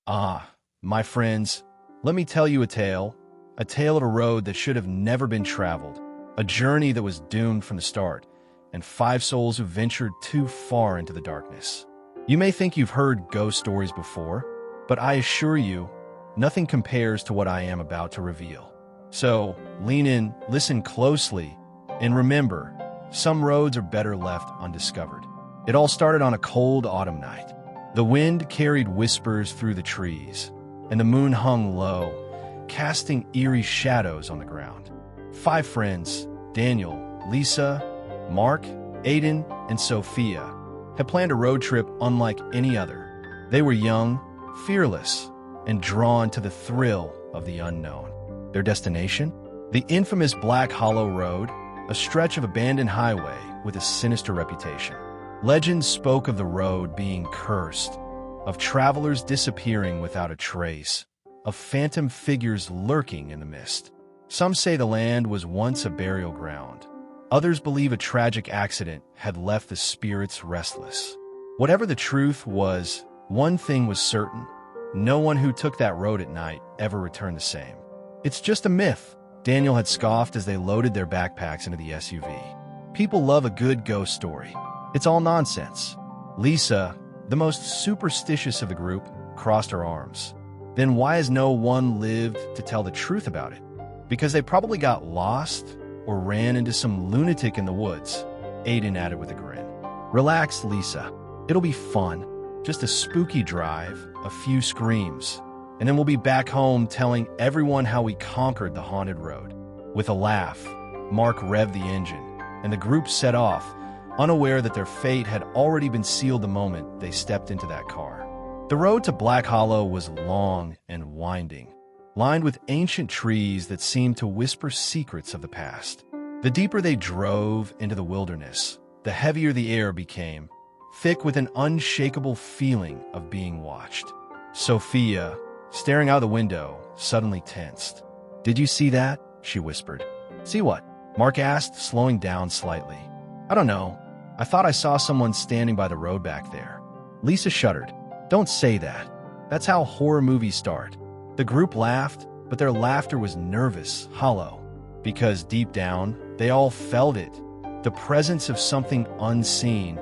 Ah, my friends, let me tell you a tale of a road that should have never been traveled, a journey that was doomed from the start, and five souls who ventured too far into the darkness. You may think you've heard ghost stories before, but I assure you, nothing compares to what I am about to reveal. So, lean in, listen closely, and remember, some roads are better left undiscovered. It all started on a cold autumn night. The wind carried whispers through the trees, and the moon hung low, casting eerie shadows on the ground. Five friends, Daniel, Lisa, Mark, Aiden, and Sophia, had planned a road trip unlike any other. They were young, fearless, and drawn to the thrill of the unknown. Their destination? The infamous Black Hollow Road, a stretch of abandoned highway with a sinister reputation. Legends spoke of the road being cursed, of travelers disappearing without a trace, of phantom figures lurking in the mist. Some say the land was once a burial ground. Others believe a tragic accident had left the spirits restless. Whatever the truth was, one thing was certain: no one who took that road at night ever returned the same. It's just a myth, Daniel had scoffed as they loaded their backpacks into the SUV. People love a good ghost story. It's all nonsense. Lisa, the most superstitious of the group, crossed her arms. Then why has no one lived to tell the truth about it? Because they probably got lost or ran into some lunatic in the woods, Aiden added with a grin. Relax, Lisa. It'll be fun. Just a spooky drive, a few screams, and then we'll be back home telling everyone how we conquered the haunted road. With a laugh, Mark revved the engine, and the group set off, unaware that their fate had already been sealed the moment they stepped into that car. The road to Black Hollow was long and winding, lined with ancient trees that seemed to whisper secrets of the past. The deeper they drove into the wilderness, the heavier the air became, thick with an unshakable feeling of being watched. Sophia, staring out the window, suddenly tensed. "Did you see that?" she whispered. "See what?" Mark asked, slowing down slightly. "I don't know. I thought I saw someone standing by the road back there." Lisa shuddered. "Don't say that. That's how horror movies start." The group laughed, but their laughter was nervous, hollow, because deep down, they all felt it, the presence of something unseen,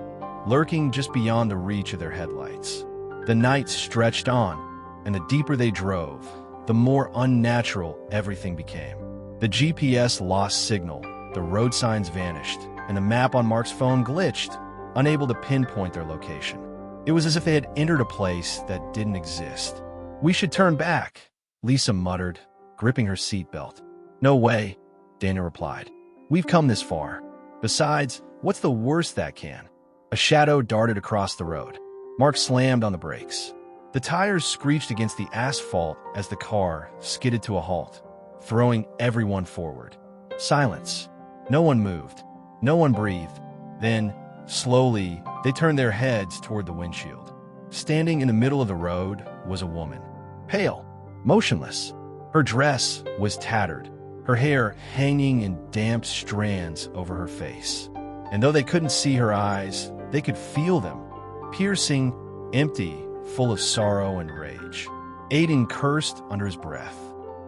lurking just beyond the reach of their headlights. The night stretched on, and the deeper they drove, the more unnatural everything became. The GPS lost signal, the road signs vanished, and the map on Mark's phone glitched, unable to pinpoint their location. It was as if they had entered a place that didn't exist. "We should turn back," Lisa muttered, gripping her seatbelt. "No way," Daniel replied. "We've come this far. Besides, what's the worst that can?" A shadow darted across the road. Mark slammed on the brakes. The tires screeched against the asphalt as the car skidded to a halt, throwing everyone forward. Silence. No one moved. No one breathed. Then, slowly, they turned their heads toward the windshield. Standing in the middle of the road was a woman. Pale, motionless. Her dress was tattered, her hair hanging in damp strands over her face. And though they couldn't see her eyes, they could feel them, piercing, empty, full of sorrow and rage. Aiden cursed under his breath.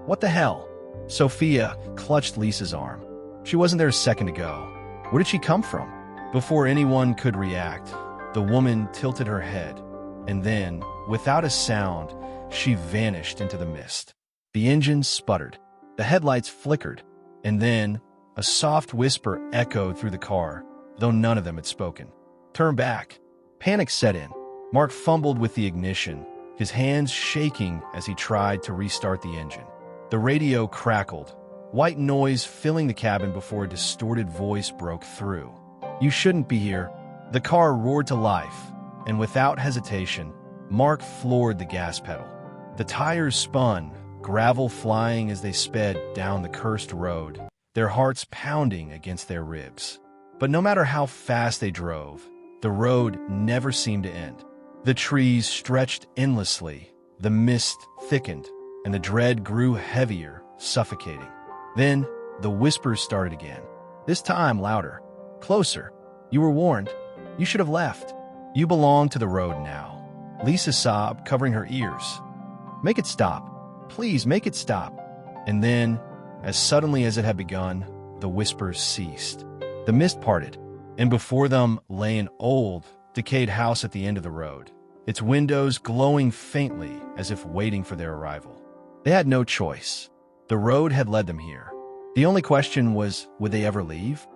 "What the hell?" Sophia clutched Lisa's arm. She wasn't there a second ago. Where did she come from? Before anyone could react, the woman tilted her head, and then, without a sound, she vanished into the mist. The engine sputtered, the headlights flickered, and then a soft whisper echoed through the car, though none of them had spoken. "Turn back." Panic set in. Mark fumbled with the ignition, his hands shaking as he tried to restart the engine. The radio crackled, white noise filling the cabin before a distorted voice broke through. "You shouldn't be here." The car roared to life, and without hesitation, Mark floored the gas pedal. The tires spun, gravel flying as they sped down the cursed road, their hearts pounding against their ribs. But no matter how fast they drove, the road never seemed to end. The trees stretched endlessly, the mist thickened, and the dread grew heavier, suffocating. Then, the whispers started again, this time louder. "Closer. You were warned. You should have left. You belong to the road now." Lisa sobbed, covering her ears. Make it stop. Please make it stop. And then, as suddenly as it had begun, the whispers ceased. The mist parted, and before them lay an old, decayed house at the end of the road, its windows glowing faintly as if waiting for their arrival. They had no choice. The road had led them here. The only question was, would they ever leave?